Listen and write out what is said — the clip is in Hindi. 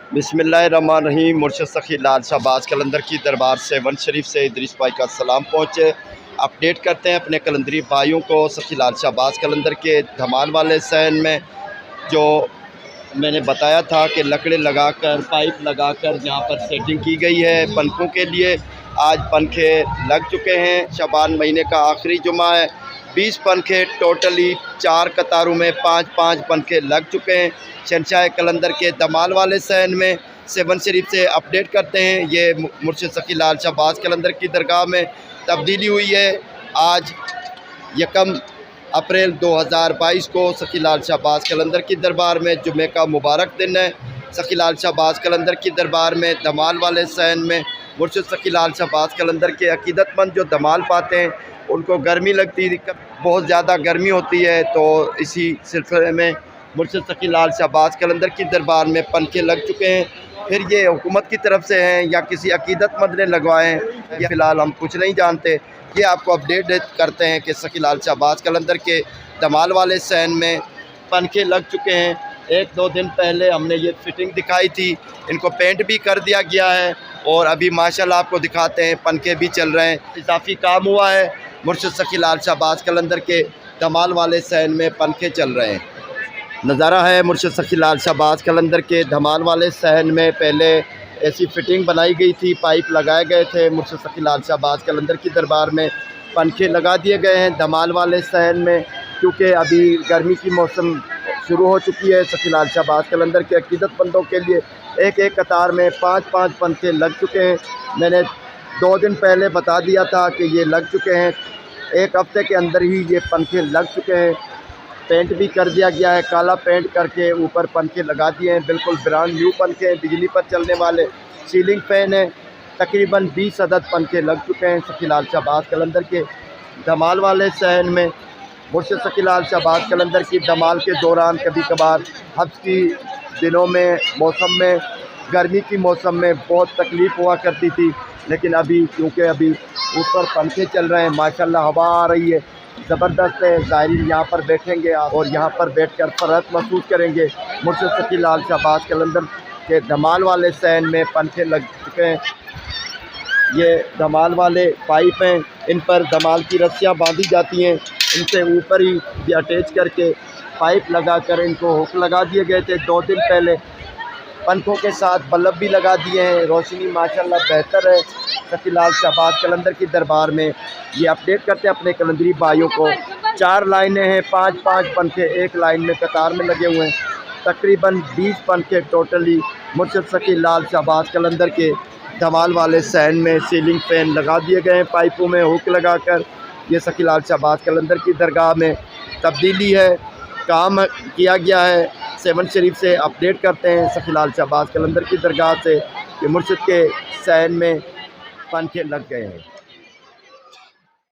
बिस्मिल्लाहिर्रहमानिर्रहीम। मुर्शिद सखी लाल शाहबाज कलंदर की दरबार से वन शरीफ से इदरीस भाई का सलाम पहुँचे। अपडेट करते हैं अपने कलंदरी भाइयों को। सखी लाल शाहबाज कलंदर के धमाल वाले सहन में जो मैंने बताया था कि लकड़े लगाकर पाइप लगाकर यहाँ पर सेटिंग की गई है पंखों के लिए। आज पंखे लग चुके हैं। शाबान महीने का आखिरी जुमा है। 20 पंखे टोटली 4 कतारों में 5-5 पंखे लग चुके हैं। शहंशाह कलंदर के धमाल वाले सहन में सेवन शरीफ से अपडेट करते हैं। ये मुर्शिद सखी लाल शाहबाज कलंदर की दरगाह में तब्दीली हुई है। आज 1 अप्रैल 2022 को सखी लाल शाहबाज कलंदर की दरबार में जुमे का मुबारक दिन है। सखी लाल शाहबाज कलंदर की दरबार में धमाल वाले सहन में मुर्शिद सखी लाल शाहबाज कलंदर के अकीदतमंद जो धमाल पाते हैं उनको गर्मी लगती है, बहुत ज़्यादा गर्मी होती है। तो इसी सिलसिले में मुर्शिद सखी लाल शाहबाज कलंदर की दरबार में पंखे लग चुके हैं। फिर ये हुकूमत की तरफ से हैं या किसी अकीदतमंद ने लगवाए हैं, या फ़िलहाल हम कुछ नहीं जानते। ये आपको अपडेट करते हैं कि सखी लाल शाहबाज कलंदर के धमाल वाले सहन में पंखे लग चुके हैं। 1-2 दिन पहले हमने ये फिटिंग दिखाई थी, इनको पेंट भी कर दिया गया है और अभी माशाल्लाह आपको दिखाते हैं पंखे भी चल रहे हैं। इजाफी काम हुआ है। मुर्शिद सखी लाल शाहबाज कलंदर के धमाल वाले सहन में पंखे चल रहे हैं। नज़ारा है मुर्शिद सखी लाल शाहबाज कलंदर के धमाल वाले सहन में। पहले ऐसी फिटिंग बनाई गई थी, पाइप लगाए गए थे। मुर्शिद सखी लाल शाहबाज कलंदर की दरबार में पंखे लगा दिए गए हैं धमाल वाले सहन में, क्योंकि अभी गर्मी की मौसम शुरू हो चुकी है। सखी लाल शाहबाज कलंदर के अकीदतमंदों के लिए एक कतार में 5-5 पंखे लग चुके हैं। मैंने 2 दिन पहले बता दिया था कि ये लग चुके हैं। 1 हफ्ते के अंदर ही ये पंखे लग चुके हैं। पेंट भी कर दिया गया है, काला पेंट करके ऊपर पंखे लगा दिए हैं। बिल्कुल ब्रांड न्यू पंखे हैं, बिजली पर चलने वाले सीलिंग फ़ैन है। तकरीबन 20 अदद पंखे लग चुके हैं सखी लाल शाहबाज कलंदर के धमाल वाले सहन में। मुर्शिद सखी लाल शाहबाज कलंदर की धमाल के दौरान कभी कभार हब्स की दिनों में मौसम में गर्मी की मौसम में बहुत तकलीफ़ हुआ करती थी, लेकिन अभी क्योंकि अभी ऊपर पंखे चल रहे हैं, माशाल्लाह हवा आ रही है, ज़बरदस्त है। ज़ाहिरीन यहाँ पर बैठेंगे आप और यहाँ पर बैठकर फर्हत महसूस करेंगे। मुर्शिद सखी लाल शाहबाज कलंदर के धमाल वाले सहन में पंखे लग चुके हैं। ये धमाल वाले पाइप हैं, इन पर धमाल की रस्सियाँ बांधी जाती हैं। इनसे ऊपर ही ये अटैच करके पाइप लगाकर इनको हुक लगा दिए गए थे 2 दिन पहले। पंखों के साथ बल्ब भी लगा दिए हैं। रोशनी माशाल्लाह बेहतर है सखी लाल शाहबाज कलंदर की दरबार में। ये अपडेट करते हैं अपने कलंदरी भाइयों को। 4 लाइनें हैं, 5-5 पंखे एक लाइन में कतार में लगे हुए हैं। तकरीबन 20 पंखे टोटली मुर्शिद सखी लाल शाहबाज कलंदर के धमाल वाले सहन में सीलिंग फ़ैन लगा दिए गए हैं पाइपों में हुक लगाकर। ये सखी लाल शाहबाज कलंदर की दरगाह में तब्दीली है, काम किया गया है। सेवन शरीफ से अपडेट करते हैं सखी लाल शाहबाज कलंदर की दरगाह से कि मुर्शिद के सहन में पंखे लग गए हैं।